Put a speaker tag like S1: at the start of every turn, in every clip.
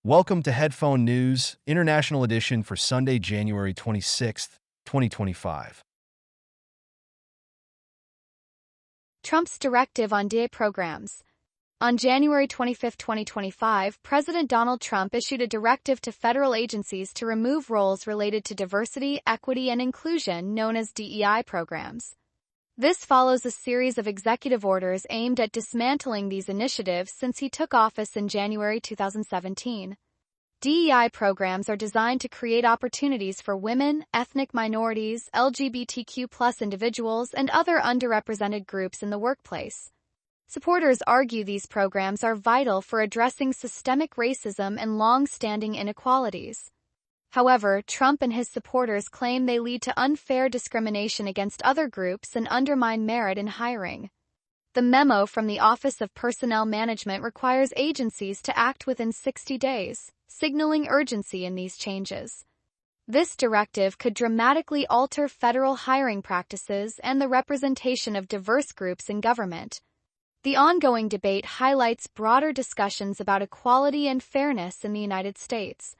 S1: Welcome to Headphone News, International Edition for Sunday, January 26th, 2025.
S2: Trump's directive on DEA programs. On January 25, 2025, President Donald Trump issued a directive to federal agencies to remove roles related to diversity, equity, and inclusion known as DEI programs. This follows a series of executive orders aimed at dismantling these initiatives since he took office in January 2017. DEI programs are designed to create opportunities for women, ethnic minorities, LGBTQ+ individuals, and other underrepresented groups in the workplace. Supporters argue these programs are vital for addressing systemic racism and long-standing inequalities. However, Trump and his supporters claim they lead to unfair discrimination against other groups and undermine merit in hiring. The memo from the Office of Personnel Management requires agencies to act within 60 days, signaling urgency in these changes. This directive could dramatically alter federal hiring practices and the representation of diverse groups in government. The ongoing debate highlights broader discussions about equality and fairness in the United States.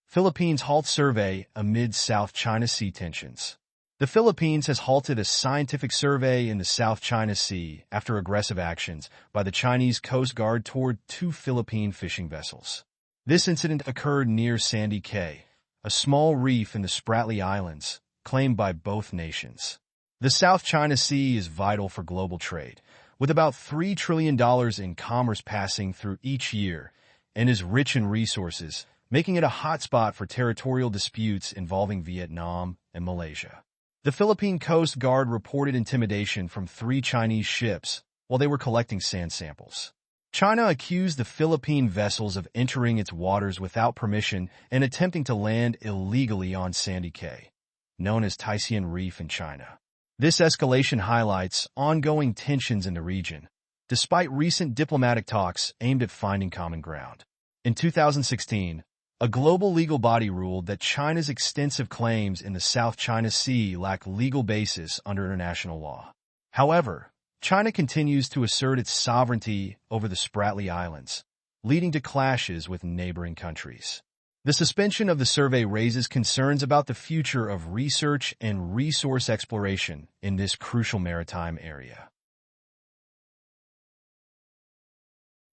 S1: Philippines Halts survey amid South China Sea tensions. The Philippines has halted a scientific survey in the South China Sea after aggressive actions by the Chinese Coast Guard toward two Philippine fishing vessels. This incident occurred near Sandy Cay, a small reef in the Spratly Islands, claimed by both nations. The South China Sea is vital for global trade, with about $3 trillion in commerce passing through each year, and is rich in resources, making it a hotspot for territorial disputes involving Vietnam and Malaysia. The Philippine Coast Guard reported intimidation from 3 Chinese ships while they were collecting sand samples. China accused the Philippine vessels of entering its waters without permission and attempting to land illegally on Sandy Cay, known as Taishan Reef in China. This escalation highlights ongoing tensions in the region, despite recent diplomatic talks aimed at finding common ground. In 2016, a global legal body ruled that China's extensive claims in the South China Sea lack legal basis under international law. However, China continues to assert its sovereignty over the Spratly Islands, leading to clashes with neighboring countries. The suspension of the survey raises concerns about the future of research and resource exploration in this crucial maritime area.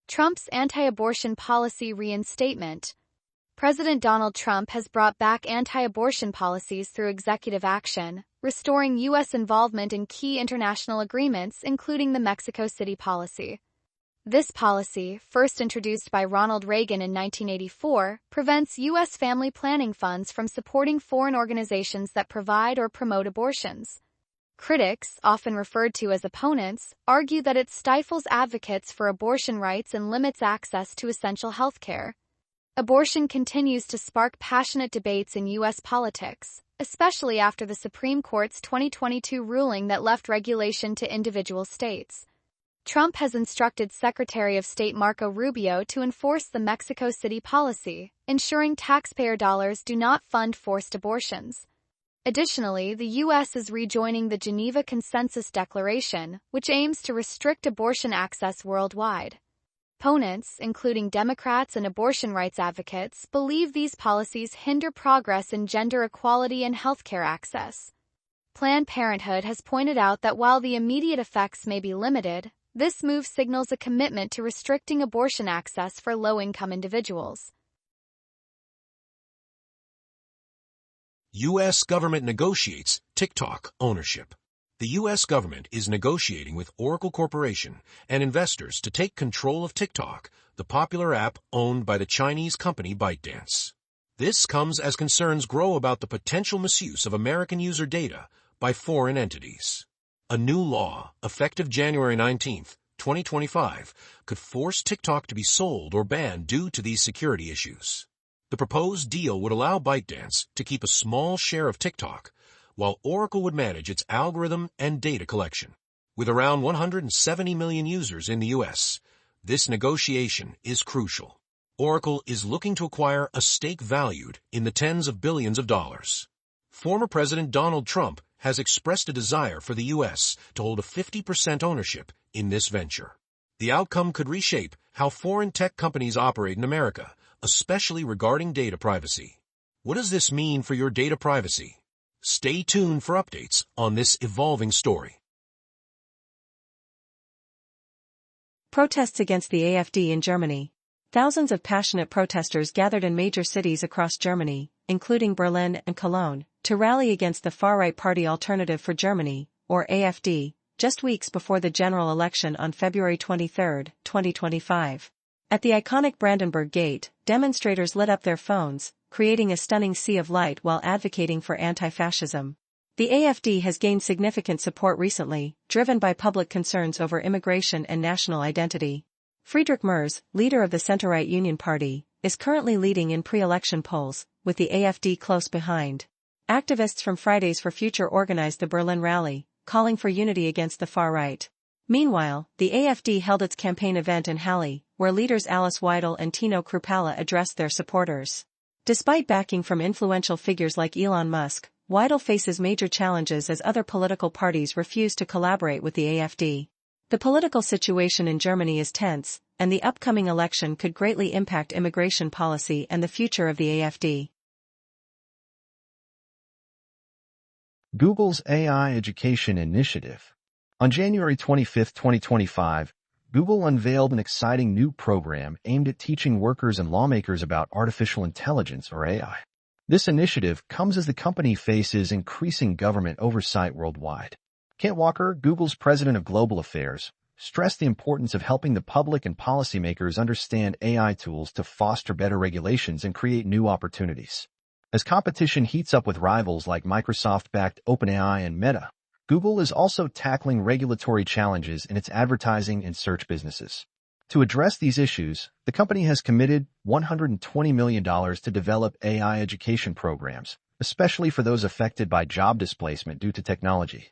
S2: Trump's anti-abortion policy reinstatement. President Donald Trump has brought back anti-abortion policies through executive action, restoring U.S. involvement in key international agreements, including the Mexico City policy. This policy, first introduced by Ronald Reagan in 1984, prevents U.S. family planning funds from supporting foreign organizations that provide or promote abortions. Critics, often referred to as opponents, argue that it stifles advocates for abortion rights and limits access to essential health care. Abortion continues to spark passionate debates in U.S. politics, especially after the Supreme Court's 2022 ruling that left regulation to individual states. Trump has instructed Secretary of State Marco Rubio to enforce the Mexico City policy, ensuring taxpayer dollars do not fund forced abortions. Additionally, the U.S. is rejoining the Geneva Consensus Declaration, which aims to restrict abortion access worldwide. Opponents, including Democrats and abortion rights advocates, believe these policies hinder progress in gender equality and healthcare access. Planned Parenthood has pointed out that while the immediate effects may be limited, this move signals a commitment to restricting abortion access for low-income individuals.
S3: U.S. government negotiates TikTok ownership. The U.S. government is negotiating with Oracle Corporation and investors to take control of TikTok, the popular app owned by the Chinese company ByteDance. This comes as concerns grow about the potential misuse of American user data by foreign entities. A new law, effective January 19, 2025, could force TikTok to be sold or banned due to these security issues. The proposed deal would allow ByteDance to keep a small share of TikTok, while Oracle would manage its algorithm and data collection. With around 170 million users in the U.S., this negotiation is crucial. Oracle is looking to acquire a stake valued in the tens of billions of dollars. Former President Donald Trump has expressed a desire for the U.S. to hold a 50% ownership in this venture. The outcome could reshape how foreign tech companies operate in America, especially regarding data privacy. What does this mean for your data privacy? Stay tuned for updates on this evolving story.
S4: Protests against the AfD in Germany. Thousands of passionate protesters gathered in major cities across Germany, including Berlin and Cologne, to rally against the far-right party Alternative for Germany, or AfD, just weeks before the general election on February 23, 2025. At the iconic Brandenburg Gate, demonstrators lit up their phones, creating a stunning sea of light while advocating for anti-fascism. The AfD has gained significant support recently, driven by public concerns over immigration and national identity. Friedrich Merz, leader of the center-right Union Party, is currently leading in pre-election polls, with the AfD close behind. Activists from Fridays for Future organized the Berlin rally, calling for unity against the far right. Meanwhile, the AfD held its campaign event in Halle, where leaders Alice Weidel and Tino Kruppala addressed their supporters. Despite backing from influential figures like Elon Musk, Weidel faces major challenges as other political parties refuse to collaborate with the AfD. The political situation in Germany is tense, and the upcoming election could greatly impact immigration policy and the future of the AfD.
S1: Google's AI Education Initiative. On January 25, 2025, Google unveiled an exciting new program aimed at teaching workers and lawmakers about artificial intelligence, or AI. This initiative comes as the company faces increasing government oversight worldwide. Kent Walker, Google's president of global affairs, stressed the importance of helping the public and policymakers understand AI tools to foster better regulations and create new opportunities. As competition heats up with rivals like Microsoft-backed OpenAI and Meta, Google is also tackling regulatory challenges in its advertising and search businesses. To address these issues, the company has committed $120 million to develop AI education programs, especially for those affected by job displacement due to technology.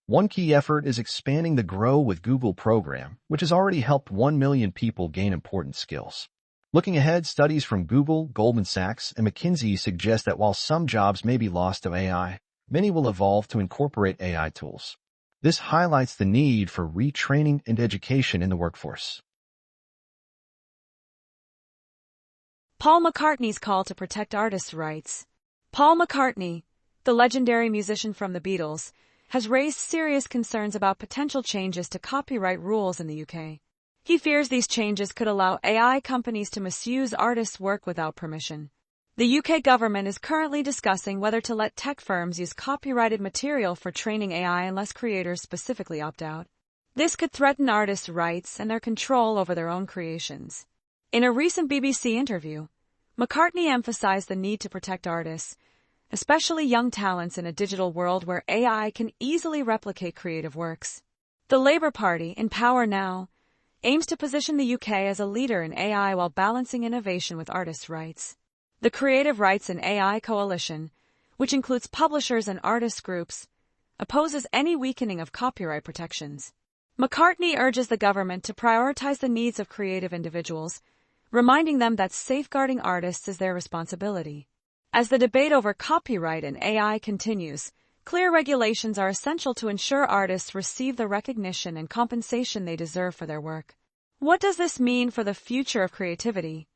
S1: One key effort is expanding the Grow with Google program, which has already helped 1 million people gain important skills. Looking ahead, studies from Google, Goldman Sachs, and McKinsey suggest that while some jobs may be lost to AI, many will evolve to incorporate AI tools. This highlights the need for retraining and education in the workforce.
S5: Paul McCartney's call to protect artists' rights. Paul McCartney, the legendary musician from the Beatles, has raised serious concerns about potential changes to copyright rules in the UK. He fears these changes could allow AI companies to misuse artists' work without permission. The UK government is currently discussing whether to let tech firms use copyrighted material for training AI unless creators specifically opt out. This could threaten artists' rights and their control over their own creations. In a recent BBC interview, McCartney emphasized the need to protect artists, especially young talents in a digital world where AI can easily replicate creative works. The Labour Party, in power now, aims to position the UK as a leader in AI while balancing innovation with artists' rights. The Creative Rights in AI Coalition, which includes publishers and artist groups, opposes any weakening of copyright protections. McCartney urges the government to prioritize the needs of creative individuals, reminding them that safeguarding artists is their responsibility. As the debate over copyright and AI continues, clear regulations are essential to ensure artists receive the recognition and compensation they deserve for their work. What does this mean for the future of creativity?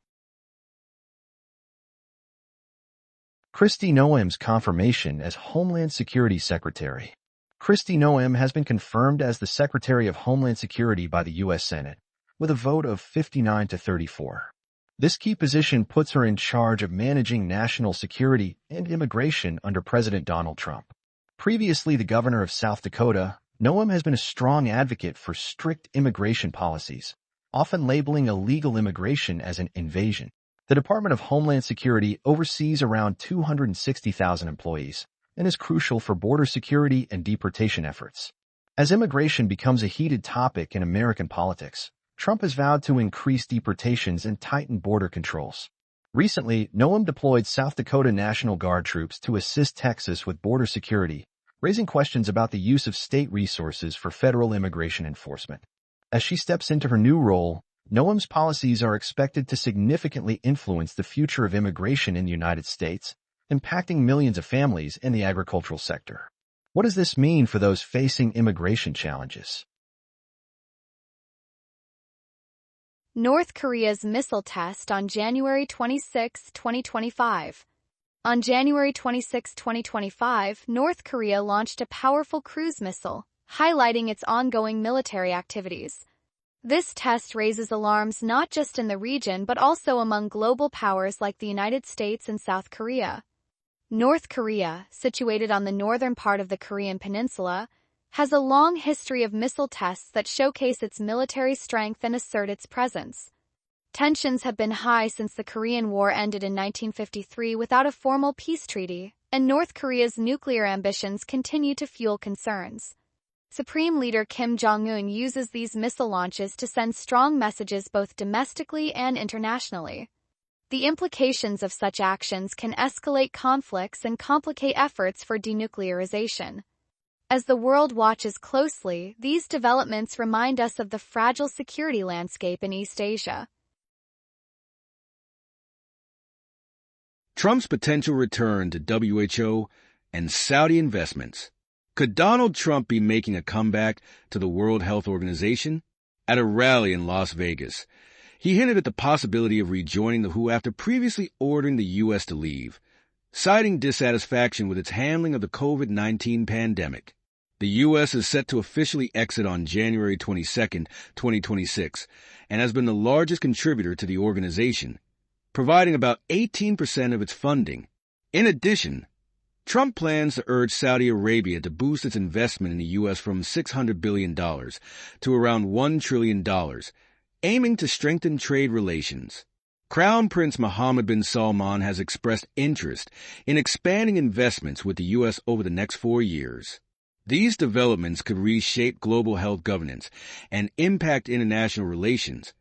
S1: Kristi Noem's confirmation as Homeland Security Secretary. Kristi Noem has been confirmed as the Secretary of Homeland Security by the U.S. Senate, with a vote of 59 to 34. This key position puts her in charge of managing national security and immigration under President Donald Trump. Previously the governor of South Dakota, Noem has been a strong advocate for strict immigration policies, often labeling illegal immigration as an invasion. The Department of Homeland Security oversees around 260,000 employees and is crucial for border security and deportation efforts. As immigration becomes a heated topic in American politics, Trump has vowed to increase deportations and tighten border controls. Recently, Noem deployed South Dakota National Guard troops to assist Texas with border security, raising questions about the use of state resources for federal immigration enforcement. As she steps into her new role, Noem's policies are expected to significantly influence the future of immigration in the United States, impacting millions of families in the agricultural sector. What does this mean for those facing immigration challenges?
S2: North Korea's missile test on January 26, 2025. On January 26, 2025, North Korea launched a powerful cruise missile, highlighting its ongoing military activities. This test raises alarms not just in the region but also among global powers like the United States and South Korea. North Korea, situated on the northern part of the Korean peninsula, has a long history of missile tests that showcase its military strength and assert its presence. Tensions have been high since the Korean War ended in 1953 without a formal peace treaty, and North Korea's nuclear ambitions continue to fuel concerns. Supreme Leader Kim Jong-un uses these missile launches to send strong messages both domestically and internationally. The implications of such actions can escalate conflicts and complicate efforts for denuclearization. As the world watches closely, these developments remind us of the fragile security landscape in East Asia.
S6: Trump's potential return to WHO and Saudi investments. Could Donald Trump be making a comeback to the World Health Organization? At a rally in Las Vegas, he hinted at the possibility of rejoining the WHO after previously ordering the U.S. to leave, citing dissatisfaction with its handling of the COVID-19 pandemic. The U.S. is set to officially exit on January 22, 2026, and has been the largest contributor to the organization, providing about 18% of its funding. In addition, Trump plans to urge Saudi Arabia to boost its investment in the U.S. from $600 billion to around $1 trillion, aiming to strengthen trade relations. Crown Prince Mohammed bin Salman has expressed interest in expanding investments with the U.S. over the next 4 years. These developments could reshape global health governance and impact international relations,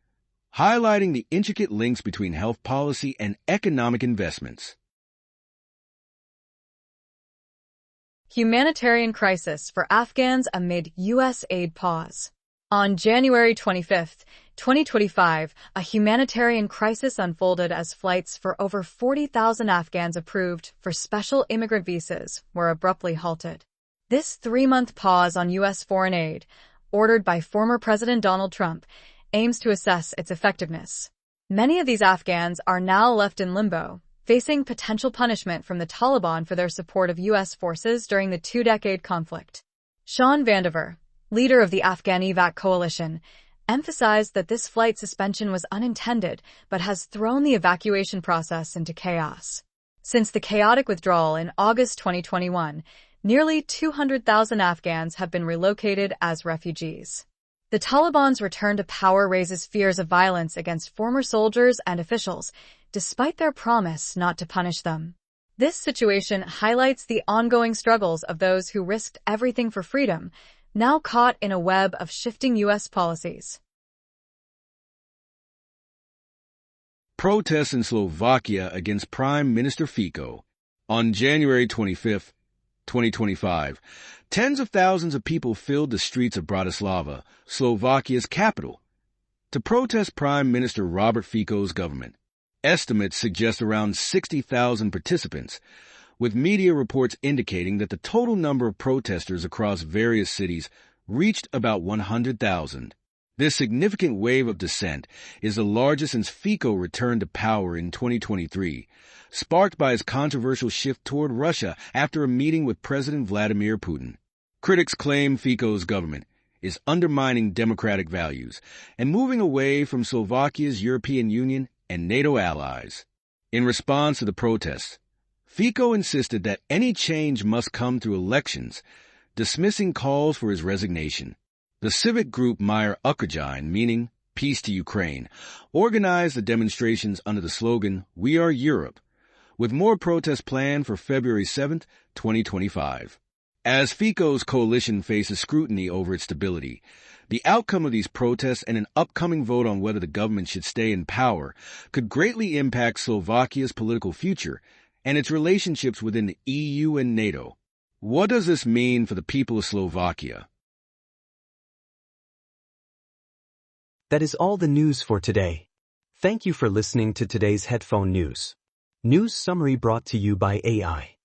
S6: highlighting the intricate links between health policy and economic investments.
S5: Humanitarian crisis for Afghans amid U.S. aid pause. On January 25, 2025, a humanitarian crisis unfolded as flights for over 40,000 Afghans approved for special immigrant visas were abruptly halted. This 3-month pause on U.S. foreign aid, ordered by former President Donald Trump, aims to assess its effectiveness. Many of these Afghans are now left in limbo, facing potential punishment from the Taliban for their support of U.S. forces during the 2-decade conflict. Sean Vandiver, leader of the Afghan Evac Coalition, emphasized that this flight suspension was unintended but has thrown the evacuation process into chaos. Since the chaotic withdrawal in August 2021, nearly 200,000 Afghans have been relocated as refugees. The Taliban's return to power raises fears of violence against former soldiers and officials, despite their promise not to punish them. This situation highlights the ongoing struggles of those who risked everything for freedom, now caught in a web of shifting U.S. policies.
S6: Protests in Slovakia against Prime Minister Fico. On January 25, 2025, tens of thousands of people filled the streets of Bratislava, Slovakia's capital, to protest Prime Minister Robert Fico's government. Estimates suggest around 60,000 participants, with media reports indicating that the total number of protesters across various cities reached about 100,000. This significant wave of dissent is the largest since Fico returned to power in 2023, sparked by his controversial shift toward Russia after a meeting with President Vladimir Putin. Critics claim Fico's government is undermining democratic values and moving away from Slovakia's European Union and NATO allies. In response to the protests, Fico insisted that any change must come through elections, dismissing calls for his resignation. The civic group Meyer Ukraine, meaning Peace to Ukraine, organized the demonstrations under the slogan, "We are Europe," with more protests planned for February 7, 2025. As Fico's coalition faces scrutiny over its stability, the outcome of these protests and an upcoming vote on whether the government should stay in power could greatly impact Slovakia's political future and its relationships within the EU and NATO. What does this mean for the people of Slovakia?
S7: That is all the news for today. Thank you for listening to today's headphone news. News summary brought to you by AI.